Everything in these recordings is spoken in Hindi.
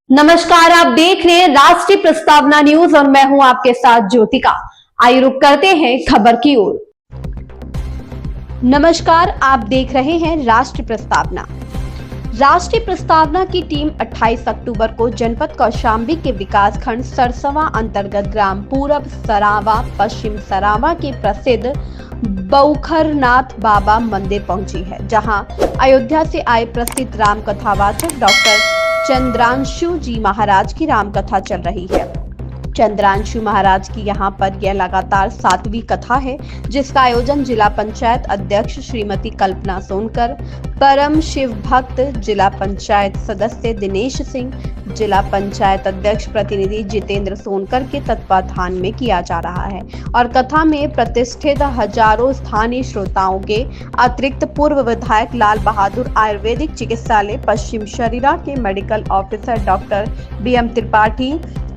नमस्कार, आप देख रहे हैं राष्ट्रीय प्रस्तावना न्यूज और मैं हूं आपके साथ ज्योतिका। आइए रुक करते हैं खबर की ओर। नमस्कार, आप देख रहे हैं राष्ट्रीय प्रस्तावना। राष्ट्रीय प्रस्तावना की टीम 28 अक्टूबर को जनपद कौशाम्बी के विकास खंड सरसवा अंतर्गत ग्राम पूरब सरावा पश्चिम सरावा के प्रसिद्ध बौखरनाथ बाबा मंदिर पहुंची है, जहां अयोध्या से आए प्रसिद्ध राम कथावाचक डॉक्टर चंद्रांशु जी महाराज की रामकथा चल रही है। चंद्रांशु महाराज की यहाँ पर यह लगातार 7वीं कथा है, जिसका आयोजन जिला पंचायत अध्यक्ष श्रीमती कल्पना सोनकर, परम शिव भक्त जिला पंचायत सदस्य दिनेश सिंह, जिला पंचायत अध्यक्ष प्रतिनिधि जितेंद्र सोनकर के तत्वाधान में किया जा रहा है और कथा में प्रतिष्ठित हजारों स्थानीय श्रोताओं के अतिरिक्त पूर्व विधायक लाल बहादुर आयुर्वेदिक चिकित्सालय पश्चिम शरीरा के medical officer doctor BM Tripathi,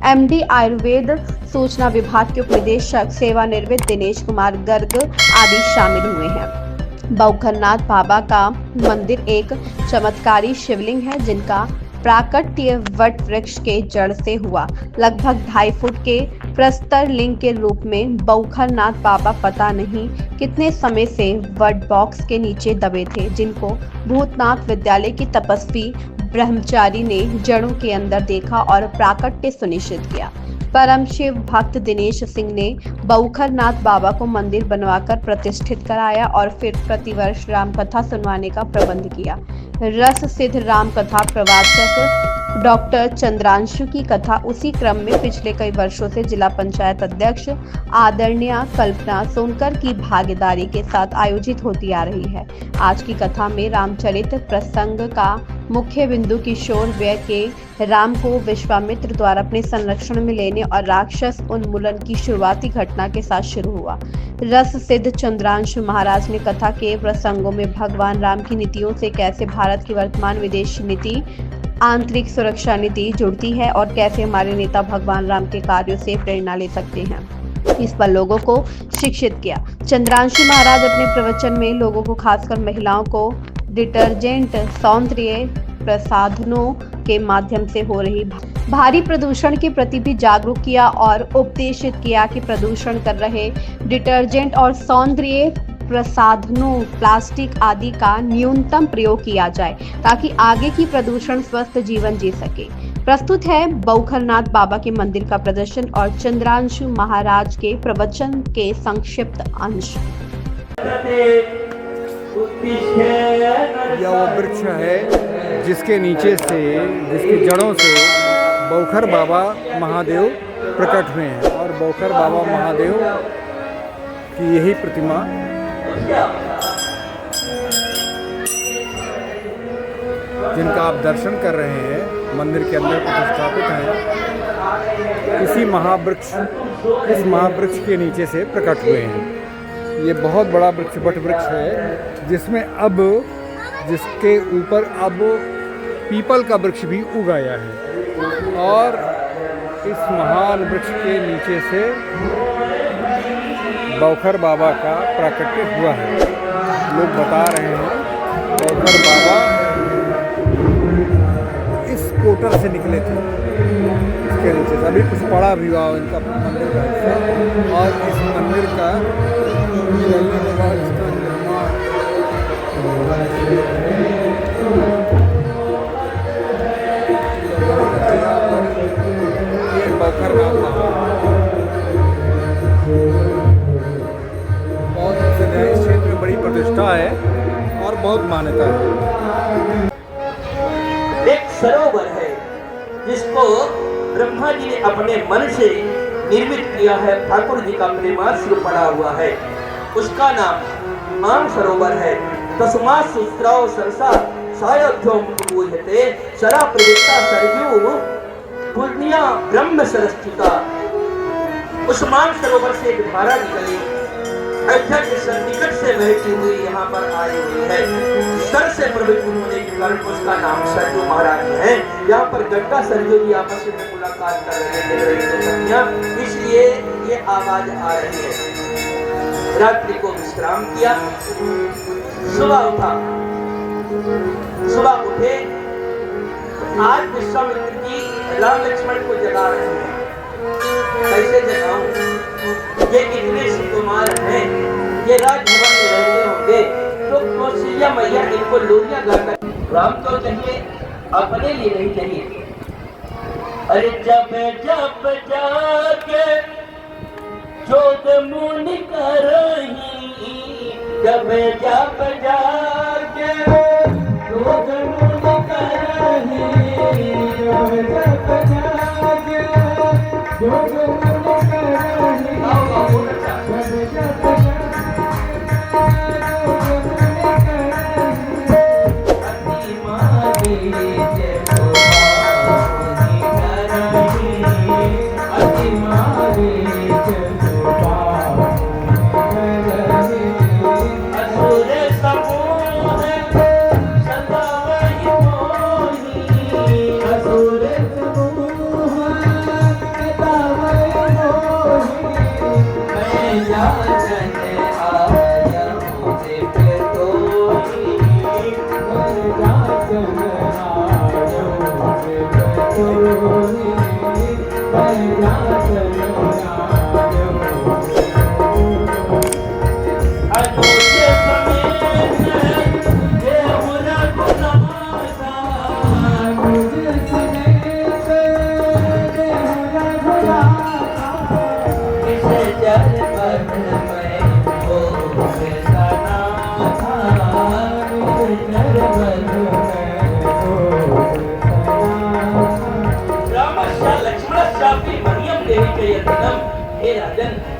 MD Ayurveda सूचना विभाग के उपनिदेशक सेवानिवृत्त दिनेश कुमार गर्ग आदि शामिल हुए हैं। बौखरनाथ बाबा का मंदिर एक चमत्कारी शिवलिंग है, जिनका प्राकट्य वट वृक्ष के जड़ से हुआ। लगभग 2.5 फुट के प्रस्तर लिंग के रूप में बौखरनाथ बाबा पता नहीं कितने समय से वट बॉक्स के नीचे दबे थे, जिनको भूतनाथ विद्यालय की तपस्वी ब्रह्मचारी ने जड़ों के अंदर देखा और प्राकट्य सुनिश्चित किया। परम शिव भक्त दिनेश सिंह ने बौखरनाथ बाबा को मंदिर बनवाकर प्रतिष्ठित कराया और फिर प्रतिवर्ष रामकथा सुनवाने का प्रबंध किया। रस सिद्ध रामकथा प्रवाचक डॉक्टर चंद्रांशु की कथा उसी क्रम में पिछले कई वर्षों से जिला पंचायत अध्यक्ष आदरणीय कल्पना सोनकर की भागीदारी के साथ आयोजित होती आ रही है। आज की कथा में रामचरित प्रसंग का मुख्य बिंदु किशोर व्यय के राम को विश्वामित्र द्वारा अपने संरक्षण में लेने और राक्षस उन्मूलन की शुरुआती घटना के साथ शुरू हुआ। रस सिद्ध चंद्रांशु महाराज ने कथा के प्रसंगों में भगवान राम की नीतियों से कैसे भारत की वर्तमान विदेश नीति, आंतरिक सुरक्षा नीति जुड़ती है और कैसे हमारे नेता भगवान राम के कार्यों से प्रेरणा ले सकते हैं, इस पर लोगों को शिक्षित किया। चंद्रांशु महाराज अपने प्रवचन में लोगों को, खासकर महिलाओं को, डिटर्जेंट सौंदर्य प्रसाधनों के माध्यम से हो रही भारी प्रदूषण के प्रति भी जागरूक किया और उपदेशित किया कि प्रदूषण कर रहे डिटर्जेंट और सौंदर्य प्रसाधनों, प्लास्टिक आदि का न्यूनतम प्रयोग किया जाए ताकि आगे की प्रदूषण स्वस्थ जीवन जी सके। प्रस्तुत है बौखरनाथ बाबा के मंदिर का प्रदर्शन और चंद्रांशु महाराज के प्रवचन के संक्षिप्त अंश। यह वो वृक्ष है जिसके नीचे से, जिसकी जड़ों से बौखर बाबा महादेव प्रकट हुए हैं और बौखर बाबा महादेव की यही प्रतिमा जिनका आप दर्शन कर रहे हैं मंदिर के अंदर प्रतिष्ठापित हैं, इसी महावृक्ष, इस महावृक्ष के नीचे से प्रकट हुए हैं। ये बहुत बड़ा वृक्ष, वट वृक्ष है, जिसमें अब, जिसके ऊपर अब पीपल का वृक्ष भी उगाया है और इस महान वृक्ष के नीचे से बौखर बाबा का प्राकट्य हुआ है। लोग बता रहे हैं बौखर बाबा इस कोटर से निकले थे, इसके नीचे से अभी कुछ पड़ा भी हुआ इनका मंदिर का हिस्सा और इस मंदिर का बहुत क्षेत्र में बड़ी प्रतिष्ठा है और बहुत मान्यता है। एक सरोवर है जिसको ब्रह्मा जी ने अपने मन से निर्मित किया है। ठाकुर जी का प्रेमाश्रु पड़ा हुआ है, उसका नाम मान सरोवर है। तस्मात् सुस्राव सरसा सायोध्योम पूजते सरा प्रवृत्ता सरयू पुण्या ब्रह्म सरस्थिता। उस मान सरोवर से एक धारा निकली, अयोध्या के निकट से बहती हुई यहाँ पर आई हुई है। सर से प्रवृत्त होने के कारण उसका नाम सरयू महाराज है। यहाँ पर गंगा सरयू जी आपस में मुलाकात कर रहे थे, इसलिए ये आवाज आ रही है। रात्रि को विश्राम किया, सुबह उठा, सुबह उठे, आज विश्वामित्र जी राम लक्ष्मण को जगा रहे हैं। कैसे जगाऊं? ये इतने सुकुमार हैं, ये राजभवन में रहते होंगे, तो कौशल्या मैया इनको लोरियां गाकर राम को चाहिए, अपने लिए नहीं चाहिए। अरे जब जब जाके जोग मुनि करही, जब जब जाके जोग मुनि करही, जब जब जाके जोग मुनि करही, जब जब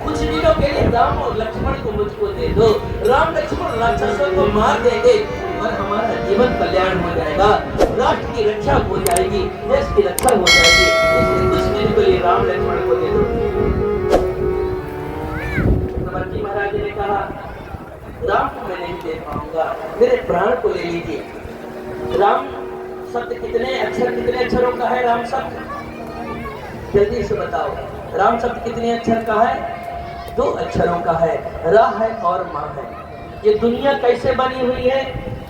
कुछ दिनों के लिए राम और लक्ष्मण को मुझको दे दो। राम लक्ष्मण राक्षसों को मार देंगे और हमारा जीवन कल्याण हो जाएगा, राष्ट्र की रक्षा हो जाएगी, देश की रक्षा हो जाएगी। इसलिए कुछ दिन के लिए राम लक्ष्मण को दे दो। चक्रवर्ती महाराज ने कहा, राम को मैं नहीं दे पाऊंगा, मेरे प्राण को ले लीजिए। राम शब्द कितने अक्षरों का है? राम शब्द जल्दी से बताओ, राम शब्द कितने अक्षर का है? 2 अक्षरों का है, रा है और माँ है। ये दुनिया कैसे बनी हुई है?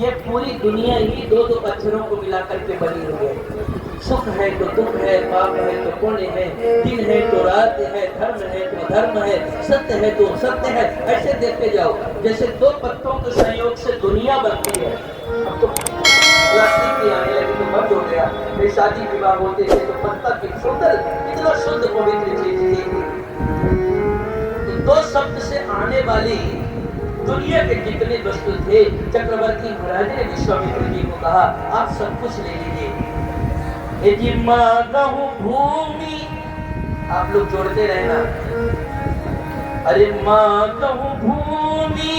ये पूरी दुनिया ही 2-2 अक्षरों को मिलाकर के बनी हुई है। सुख है तो दुख है, पाप है तो पुण्य है, दिन है तो रात है, धर्म है तो धर्म है, सत्य है तो सत्य है। ऐसे देखते जाओ, जैसे 2 पत्तों के संयोग से दुनिया बनती है। अब तो प्लास्टिक भी आने लगी तो बंद हो गया। फिर शादी विवाह होते थे तो पत्ता की सुंदर, इतना शुद्ध पवित्र चीज थी। तो 2 शब्द से आने वाली दुनिया के जितने वस्तु थे, चक्रवर्ती महाराज ने विश्वामित्र जी को कहा, आप सब कुछ ले लीजिए। यदि मांगहु भूमि, आप लोग जोड़ते रहना, अरे मांगहु भूमि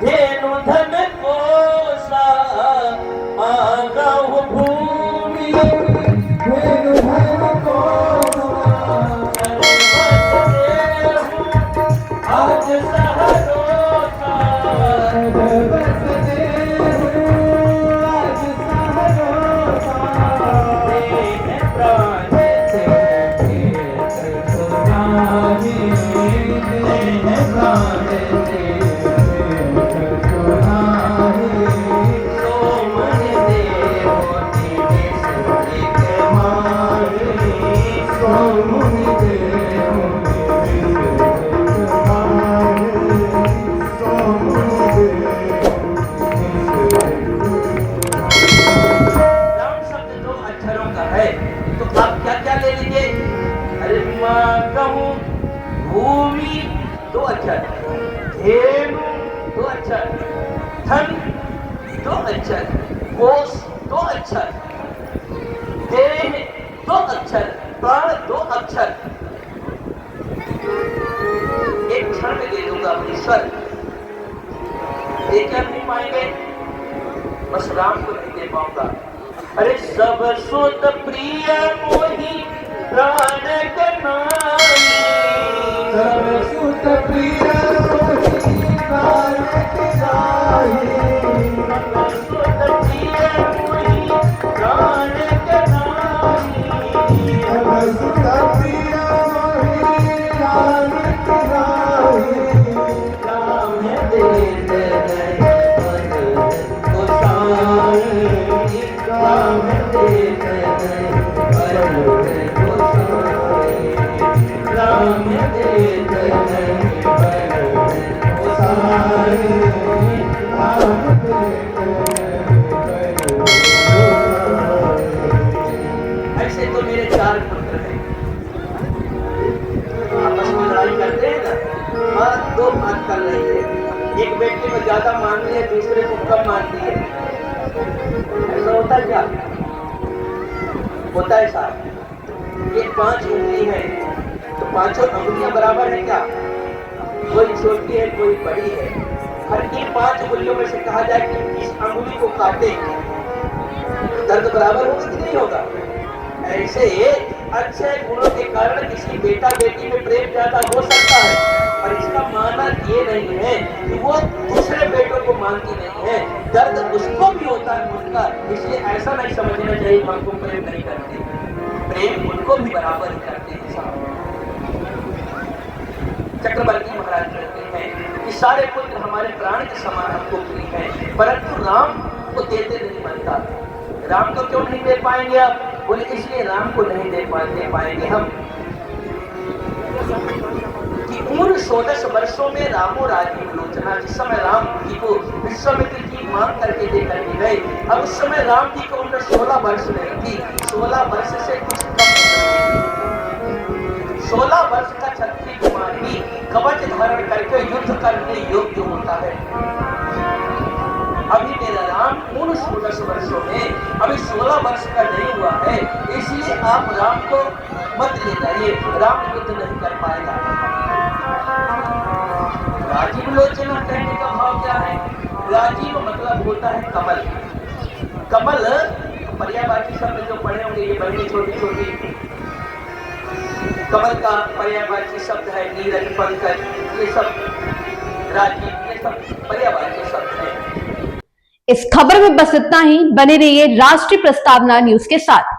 धेनु धन कोसा, मांगहु भूमि धेनु धन कोसा, आज सहरोसा, बस देहु आज सहरोसा, देह प्राण तेरे सुनाही, देह प्राण तेरे सुनाही, सो मन देव तेरे सुनिक मारे, सो मन देव भूमि 2 अक्षर, धेनु 2 अक्षर, धन 2 अक्षर, कोश 2 अक्षर, देह 2 अक्षर, प्राण 2 अक्षर। एक क्षण में दे दूंगा अपनी स्वर, क्या नहीं पाएंगे? बस राम को नहीं दे पाऊंगा। अरे सब सुत प्रिय मोही प्राण कनाई, सब सुत प्रिय मोही प्राण कनाई, सब सुत प्रिय मोही प्राण कनाई, सब सुत प्रिय मोही प्राण कनाई, राम देत गए मन गोसाई, राम देत गए दूसरे को कम मानती है? ऐसा होता है क्या? होता है साहब। ये 5 उंगली है तो पांचों अंगुलियां बराबर है क्या? कोई छोटी है कोई बड़ी है। हर इन 5 उंगलियों में से कहा जाए कि इस अंगुली को काटे तो दर्द बराबर होगा कि नहीं होगा? ऐसे अच्छे गुणों के कारण किसी बेटा बेटी में प्रेम ज्यादा हो सकता है, पर इसका मानना ये नहीं है कि वो दूसरे बेटों को मानती नहीं है। दर्द उसको भी होता है उनका, इसलिए ऐसा नहीं समझना चाहिए हमको प्रेम नहीं करते। प्रेम उनको भी बराबर ही करते हैं साहब। चक्रवर्ती महाराज कहते हैं कि सारे पुत्र हमारे प्राण के समान हमको प्रिय हैं, परंतु राम को देते नहीं बनता। राम को क्यों नहीं दे पाएंगे आप? बोले इसलिए राम को नहीं दे पाएंगे हम कि पूर्ण 16 वर्षों में रामो राज्य विलोचना, जिस समय राम जी को विश्वामित्र जी मांग करके दे करके गए, अब उस समय राम जी को उम्र 16 वर्ष नहीं थी, 16 वर्ष से कुछ कम। 16 वर्ष का क्षत्रिय कुमार भी कवच धारण करके युद्ध करने योग्य होता है। अभी मेरा राम पूर्ण 16 वर्षों में अभी 16 वर्ष का नहीं हुआ है, इसलिए आप राम को मत ले जाइए, राम युद्ध नहीं कर पाएगा। राजीव लोचना कहने का भाव क्या है? राजीव मतलब होता है कमल। कमल पर्यायवाची शब्द जो पढ़े होंगे, ये बड़ी छोटी छोटी कमल का पर्यायवाची शब्द है नीरज, पंकज, ये सब राजीव, ये सब पर्यायवाची शब्द है। इस खबर में बस इतना ही। बने रहिए राष्ट्रीय प्रस्तावना न्यूज के साथ।